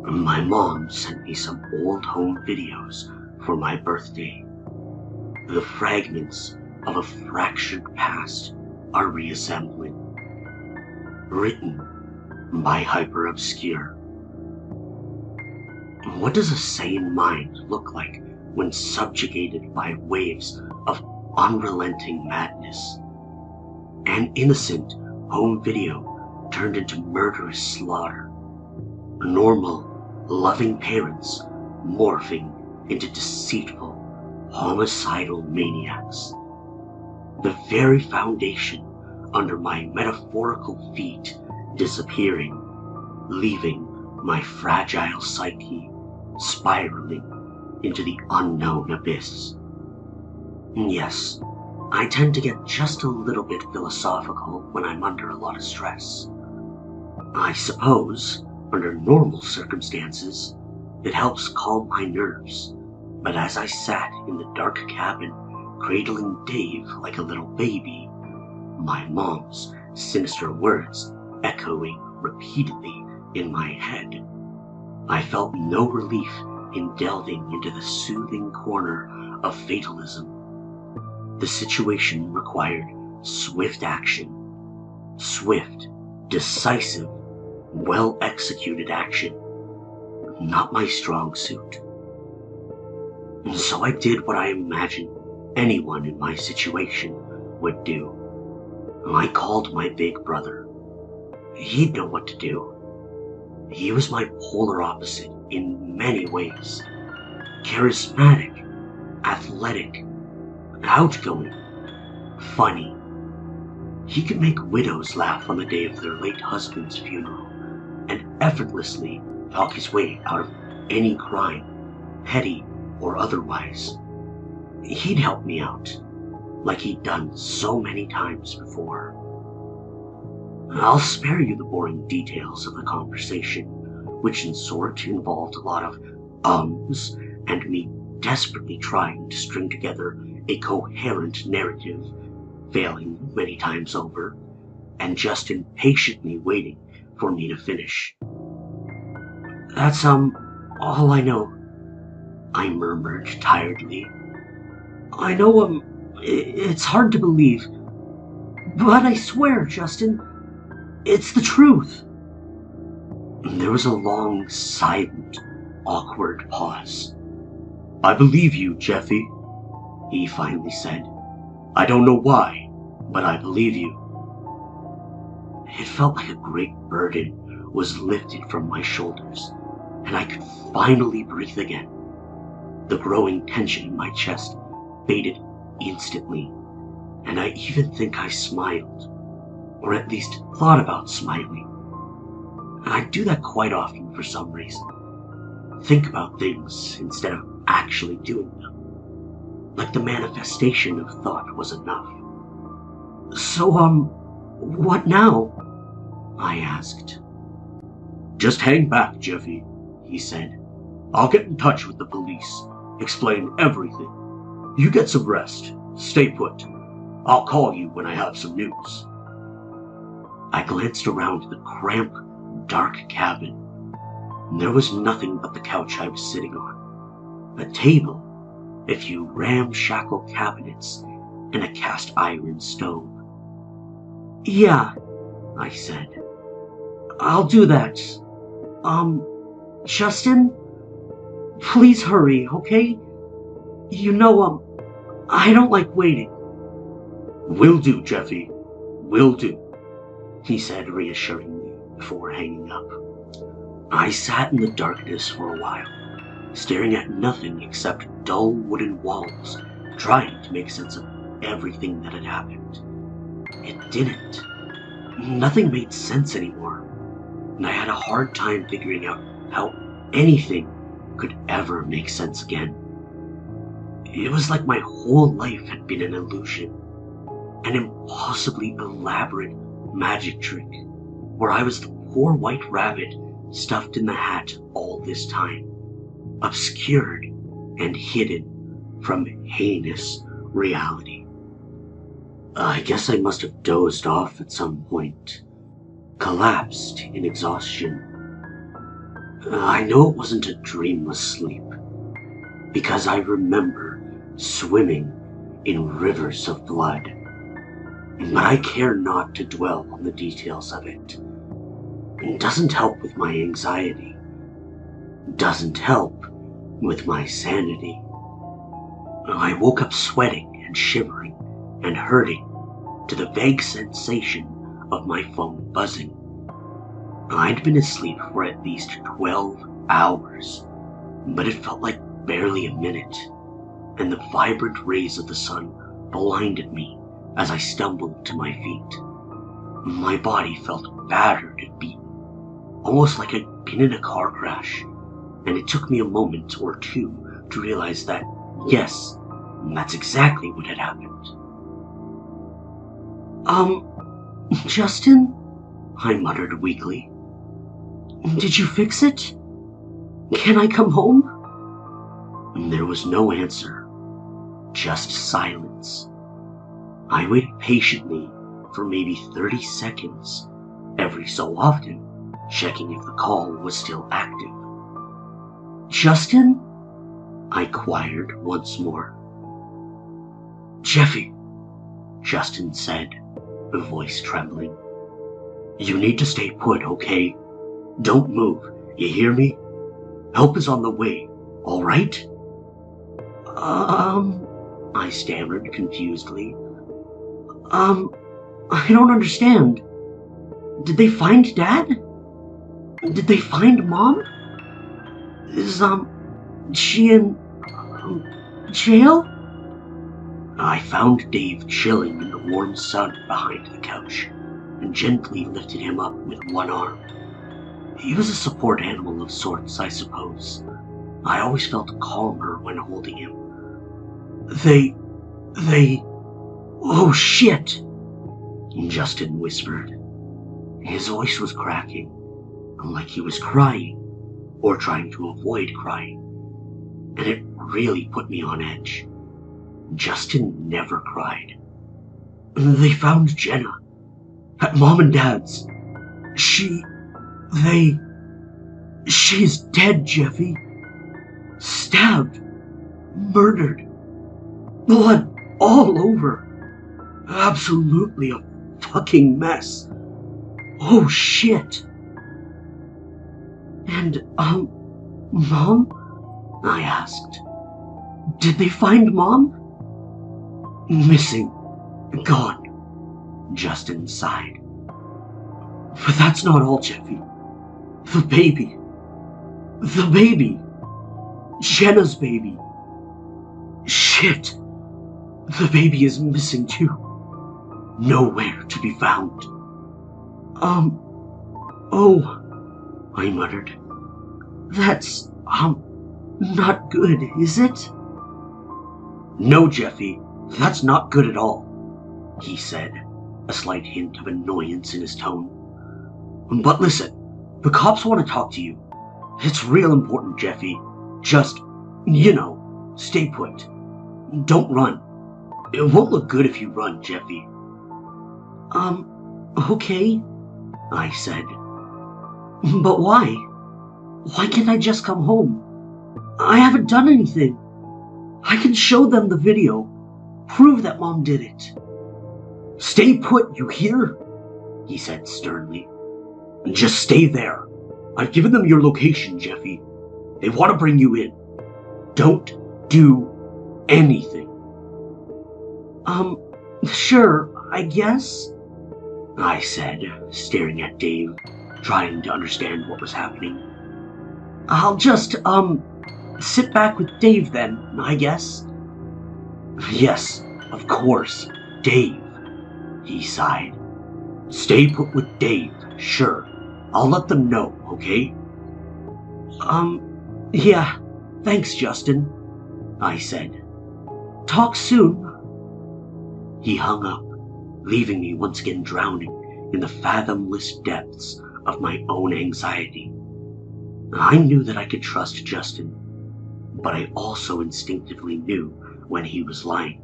My mom sent me some old home videos for my birthday. The fragments of a fractured past are reassembling, written by hyper-obscure. What does a sane mind look like when subjugated by waves of unrelenting madness? An innocent home video turned into murderous slaughter. Normal, loving parents morphing into deceitful, homicidal maniacs. The very foundation under my metaphorical feet disappearing, leaving my fragile psyche spiraling into the unknown abyss. Yes, I tend to get just a little bit philosophical when I'm under a lot of stress. I suppose, under normal circumstances, it helps calm my nerves, but as I sat in the dark cabin, cradling Dave like a little baby, my mom's sinister words echoing repeatedly in my head, I felt no relief in delving into the soothing corner of fatalism. The situation required swift action. Swift, decisive, well-executed action. Not my strong suit. And so I did what I imagined anyone in my situation would do. I called my big brother. He'd know what to do. He was my polar opposite in many ways. Charismatic, athletic, outgoing, funny. He could make widows laugh on the day of their late husband's funeral and effortlessly talk his way out of any crime, petty or otherwise. He'd help me out, like he'd done so many times before. I'll spare you the boring details of the conversation, which in sort involved a lot of ums and me desperately trying to string together a coherent narrative, failing many times over, and just impatiently waiting for me to finish. That's, all I know, I murmured tiredly. I know, it's hard to believe, but I swear, Justin, it's the truth. There was a long, silent, awkward pause. I believe you, Jeffy, he finally said. I don't know why, but I believe you. It felt like a great burden was lifted from my shoulders, and I could finally breathe again. The growing tension in my chest faded instantly, and I even think I smiled, or at least thought about smiling. And I do that quite often for some reason. Think about things instead of actually doing them. Like the manifestation of thought was enough. So, what now? I asked. Just hang back, Jeffy, he said. I'll get in touch with the police, explain everything. You get some rest, stay put. I'll call you when I have some news. I glanced around the cramped, dark cabin. There was nothing but the couch I was sitting on, a table, a few ramshackle cabinets, and a cast iron stove. Yeah, I said. I'll do that. Justin? Please hurry, okay? You know, I don't like waiting. Will do, Jeffy. Will do, he said reassuringly before hanging up. I sat in the darkness for a while, staring at nothing except dull wooden walls, trying to make sense of everything that had happened. It didn't. Nothing made sense anymore, and I had a hard time figuring out how anything could ever make sense again. It was like my whole life had been an illusion, an impossibly elaborate magic trick, where I was the poor white rabbit stuffed in the hat all this time, obscured and hidden from heinous reality. I guess I must have dozed off at some point, collapsed in exhaustion. I know it wasn't a dreamless sleep, because I remember swimming in rivers of blood. But I care not to dwell on the details of it. It doesn't help with my anxiety. It doesn't help with my sanity. I woke up sweating and shivering and hurting to the vague sensation of my phone buzzing. I'd been asleep for at least 12 hours, but it felt like barely a minute, and the vibrant rays of the sun blinded me as I stumbled to my feet. My body felt battered and beaten, almost like I'd been in a car crash, and it took me a moment or two to realize that, yes, that's exactly what had happened. Justin? I muttered weakly. Did you fix it? Can I come home? There was no answer, just silence. I waited patiently for maybe 30 seconds, every so often, checking if the call was still active. Justin? I inquired once more. Jeffy, Justin said, a voice trembling. You need to stay put, okay? Don't move, you hear me? Help is on the way, all right? I stammered confusedly. I don't understand. Did they find Dad? Did they find Mom? Is, she in, jail? I found Dave chilling in the warm sun behind the couch and gently lifted him up with one arm. He was a support animal of sorts, I suppose. I always felt calmer when holding him. Oh shit! Justin whispered. His voice was cracking, like he was crying, or trying to avoid crying, and it really put me on edge. Justin never cried. They found Jenna at Mom and Dad's. She's dead, Jeffy. Stabbed. Murdered. Blood all over. Absolutely a fucking mess. Oh shit. And, Mom? I asked. Did they find Mom? Missing. Gone. Justin sighed. But that's not all, Jeffy. The baby. The baby. Jenna's baby. Shit. The baby is missing too. Nowhere to be found. Oh, I muttered. That's, not good, is it? No, Jeffy, that's not good at all, he said, a slight hint of annoyance in his tone. But listen, the cops want to talk to you. It's real important, Jeffy. Just, stay put. Don't run. It won't look good if you run, Jeffy. Okay, I said. But why? Why can't I just come home? I haven't done anything. I can show them the video. Prove that Mom did it. Stay put, you hear? He said sternly. Just stay there. I've given them your location, Jeffy. They want to bring you in. Don't do anything. Sure, I guess, I said, staring at Dave, trying to understand what was happening. I'll just, sit back with Dave then, I guess. Yes, of course, Dave, he sighed. Stay put with Dave, sure. I'll let them know, okay? Yeah, thanks, Justin, I said. Talk soon. He hung up, leaving me once again drowning in the fathomless depths of my own anxiety. I knew that I could trust Justin, but I also instinctively knew when he was lying.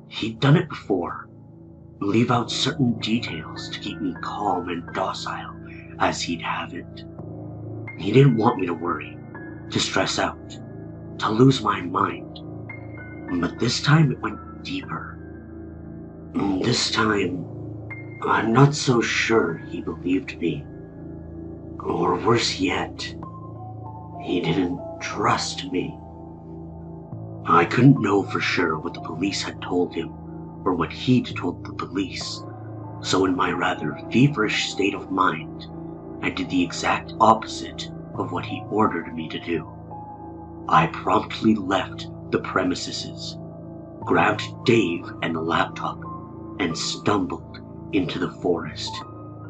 He'd done it before, leave out certain details to keep me calm and docile as he'd have it. He didn't want me to worry, to stress out, to lose my mind. But this time it went deeper. This time, I'm not so sure he believed me. Or worse yet, he didn't trust me. I couldn't know for sure what the police had told him, or what he'd told the police, so in my rather feverish state of mind, I did the exact opposite of what he ordered me to do. I promptly left the premises, grabbed Dave and the laptop, and stumbled into the forest,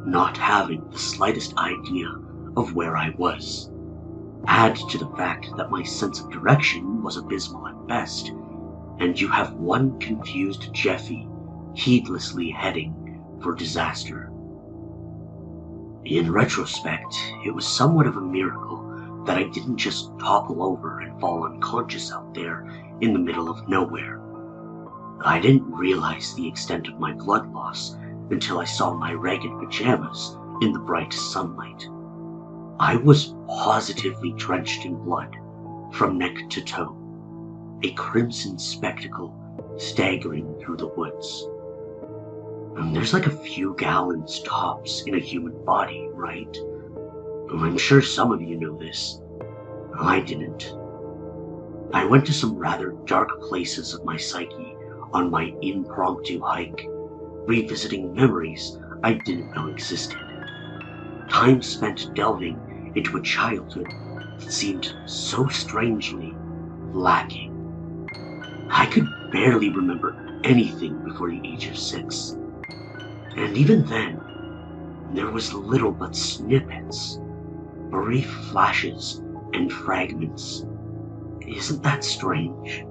not having the slightest idea of where I was. Add to the fact that my sense of direction was abysmal at best, and you have one confused Jeffy heedlessly heading for disaster. In retrospect, it was somewhat of a miracle that I didn't just topple over and fall unconscious out there in the middle of nowhere. I didn't realize the extent of my blood loss until I saw my ragged pajamas in the bright sunlight. I was positively drenched in blood, from neck to toe, a crimson spectacle staggering through the woods. And there's like a few gallons tops in a human body, right? I'm sure some of you know this. I didn't. I went to some rather dark places of my psyche on my impromptu hike, revisiting memories I didn't know existed. Time spent delving into a childhood that seemed so strangely lacking. I could barely remember anything before the age of 6. And even then, there was little but snippets, brief flashes and fragments. Isn't that strange?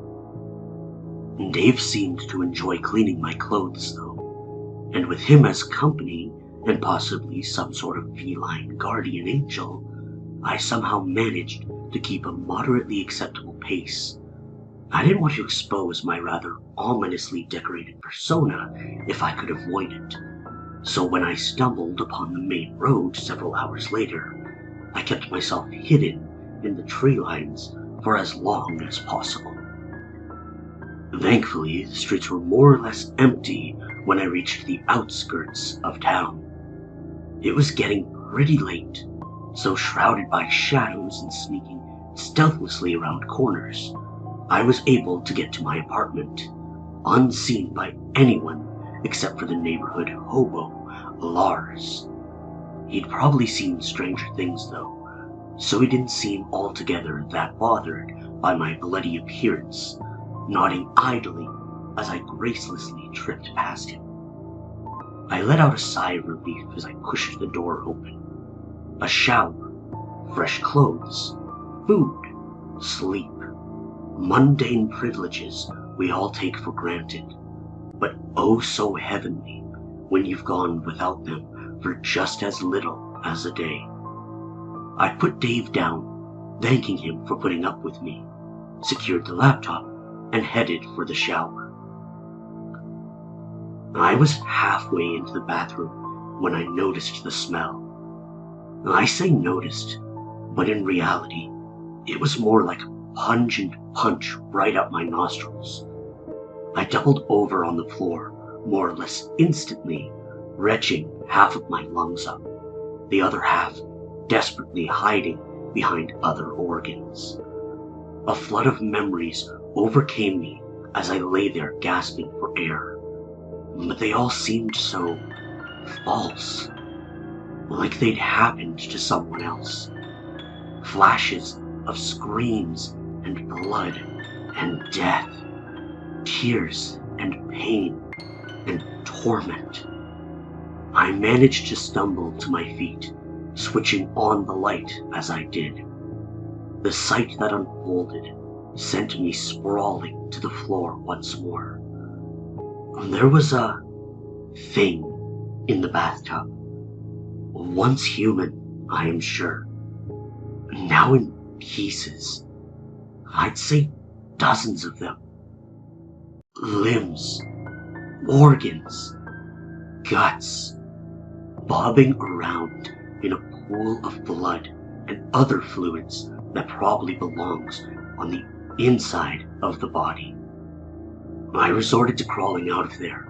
Dave seemed to enjoy cleaning my clothes, though, and with him as company, and possibly some sort of feline guardian angel, I somehow managed to keep a moderately acceptable pace. I didn't want to expose my rather ominously decorated persona if I could avoid it, so when I stumbled upon the main road several hours later, I kept myself hidden in the tree lines for as long as possible. Thankfully, the streets were more or less empty when I reached the outskirts of town. It was getting pretty late, so shrouded by shadows and sneaking stealthily around corners, I was able to get to my apartment, unseen by anyone except for the neighborhood hobo, Lars. He'd probably seen stranger things though, so he didn't seem altogether that bothered by my bloody appearance, nodding idly as I gracelessly tripped past him. I let out a sigh of relief as I pushed the door open. A shower, fresh clothes, food, sleep. Mundane privileges we all take for granted, but oh so heavenly when you've gone without them for just as little as a day. I put Dave down, thanking him for putting up with me, secured the laptop, and headed for the shower. I was halfway into the bathroom when I noticed the smell. I say noticed, but in reality, it was more like a pungent punch right up my nostrils. I doubled over on the floor, more or less instantly, retching half of my lungs up, the other half desperately hiding behind other organs. A flood of memories overcame me as I lay there gasping for air, but they all seemed so false, like they'd happened to someone else. Flashes of screams and blood and death, tears and pain and torment. I managed to stumble to my feet, switching on the light as I did. The sight that unfolded sent me sprawling to the floor once more. There was a thing in the bathtub. Once human, I am sure. Now in pieces. I'd say dozens of them. Limbs, organs, guts, bobbing around in a pool of blood and other fluids that probably belongs on the inside of the body. I resorted to crawling out of there,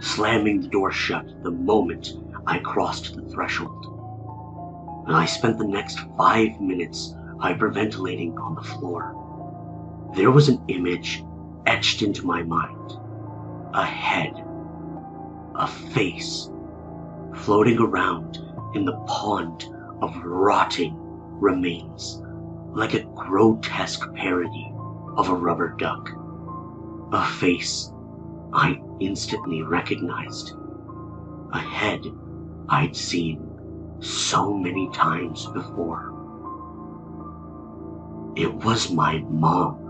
slamming the door shut the moment I crossed the threshold. And I spent the next 5 minutes hyperventilating on the floor. There was an image etched into my mind. A head, a face, floating around in the pond of rotting remains, like a grotesque parody of a rubber duck. A face I instantly recognized. A head I'd seen so many times before. It was my mom.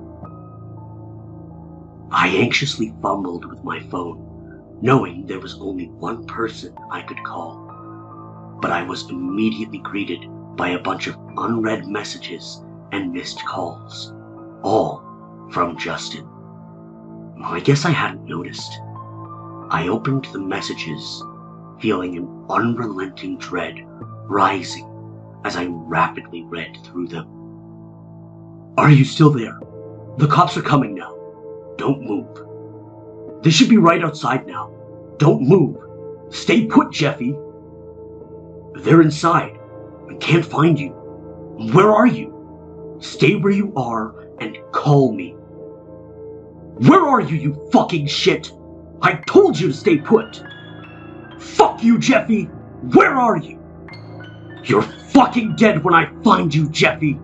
I anxiously fumbled with my phone, knowing there was only one person I could call. But I was immediately greeted by a bunch of unread messages and missed calls, all from Justin. I guess I hadn't noticed. I opened the messages, feeling an unrelenting dread rising as I rapidly read through them. Are you still there? The cops are coming now. Don't move. They should be right outside now. Don't move. Stay put, Jeffy. They're inside. I can't find you. Where are you? Stay where you are and call me. Where are you, you fucking shit? I told you to stay put. Fuck you, Jeffy. Where are you? You're fucking dead when I find you, Jeffy.